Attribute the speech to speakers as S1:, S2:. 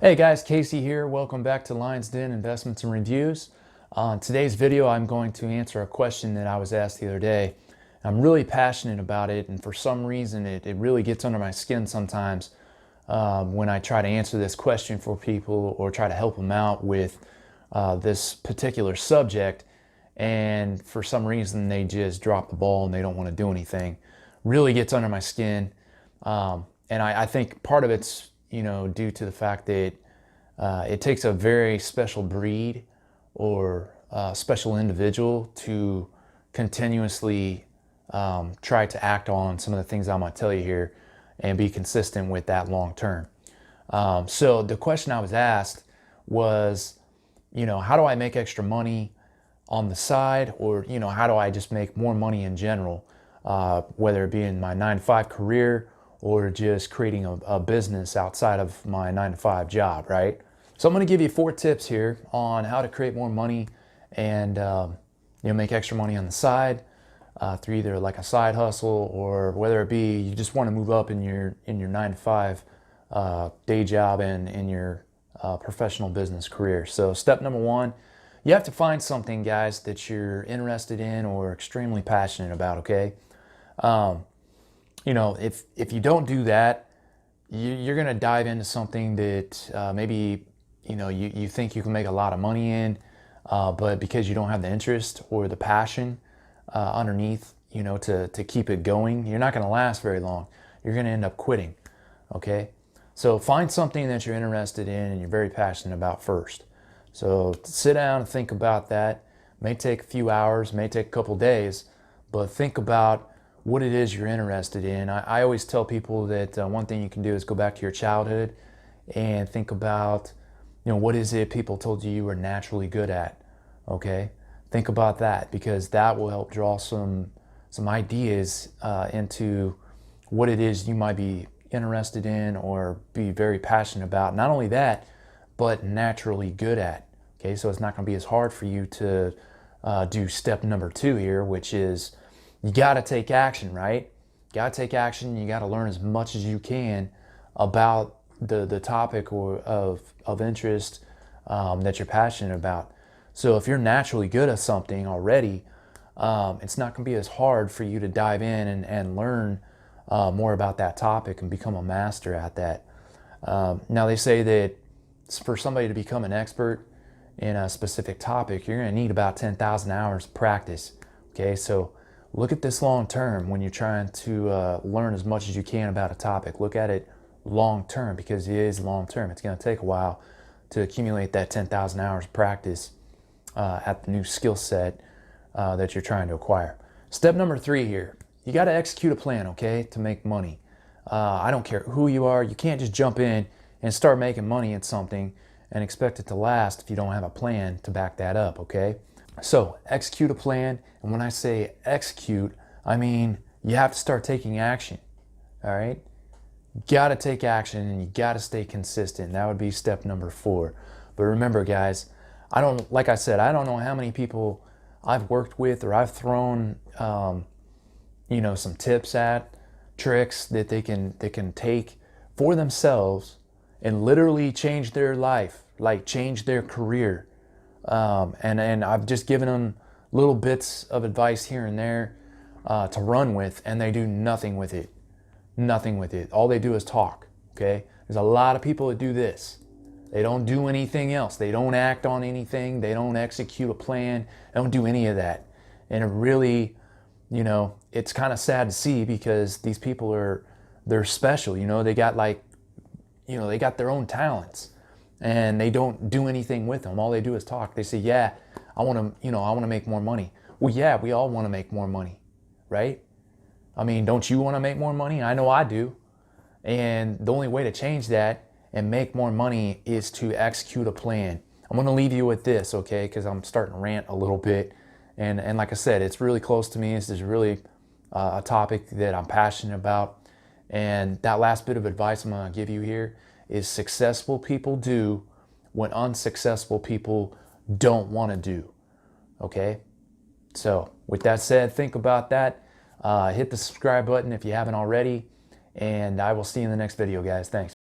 S1: Hey guys, Casey here. Welcome back to Lion's Den Investments and Reviews. On today's video, I'm going to answer a question that I was asked the other day. I'm really passionate about it, and for some reason, it really gets under my skin sometimes when I try to answer this question for people or try to help them out with this particular subject. And for some reason, they just drop the ball and they don't want to do anything. Really gets under my skin. And I think part of it's due to the fact that it takes a very special breed or special individual to continuously try to act on some of the things I'm going to tell you here and be consistent with that long term. So the question I was asked was, how do I make extra money on the side, or how do I just make more money in general, whether it be in my 9-to-5 career or just creating a business outside of my 9-to-5 job, right? So I'm going to give you 4 tips here on how to create more money and make extra money on the side through either like a side hustle, or whether it be you just want to move up in your 9-to-5 day job and in your professional business career. So step number 1, you have to find something, guys, that you're interested in or extremely passionate about, okay? If you don't do that, you're going to dive into something that maybe you think you can make a lot of money in, but because you don't have the interest or the passion underneath, to keep it going, you're not going to last very long. You're going to end up quitting, okay? So find something that you're interested in and you're very passionate about first. So sit down and think about that. May take a few hours, may take a couple days, but think about what it is you're interested in. I always tell people that one thing you can do is go back to your childhood and think about, what is it people told you were naturally good at, okay? Think about that, because that will help draw some ideas into what it is you might be interested in or be very passionate about. Not only that, but naturally good at, okay? So it's not going to be as hard for you to do step number 2 here, which is you got to take action, right? You got to take action. You got to learn as much as you can about the topic or of interest that you're passionate about. So if you're naturally good at something already, it's not going to be as hard for you to dive in and learn more about that topic and become a master at that. Now they say that for somebody to become an expert in a specific topic, you're going to need about 10,000 hours of practice, okay? So look at this long term when you're trying to learn as much as you can about a topic. Look at it long term, because it is long term. It's going to take a while to accumulate that 10,000 hours of practice at the new skill set that you're trying to acquire. Step number 3 here, you got to execute a plan, okay, to make money. I don't care who you are. You can't just jump in and start making money at something and expect it to last if you don't have a plan to back that up, okay? So execute a plan, and when I say execute, I mean you have to start taking action, all right? You gotta take action and you gotta stay consistent. That would be step number 4. But remember, guys, like I said, I don't know how many people I've worked with or I've thrown some tips at, tricks that they can take for themselves and literally change their life, like change their career. And I've just given them little bits of advice here and there to run with, and they do nothing with it. Nothing with it. All they do is talk, okay? There's a lot of people that do this. They don't do anything else. They don't act on anything. They don't execute a plan. They don't do any of that. And it really, it's kind of sad to see, because these people they're special. They got they got their own talents, and they don't do anything with them. All they do is talk. They say, yeah, I want to make more money. Well, yeah, we all want to make more money, right? I mean, don't you want to make more money? I know I do. And the only way to change that and make more money is to execute a plan. I'm going to leave you with this, okay? Because I'm starting to rant a little bit. And like I said, it's really close to me. This is really a topic that I'm passionate about. And that last bit of advice I'm going to give you here is successful people do what unsuccessful people don't want to do, okay? So with that said, think about that. Hit the subscribe button if you haven't already, and I will see you in the next video, guys. Thanks.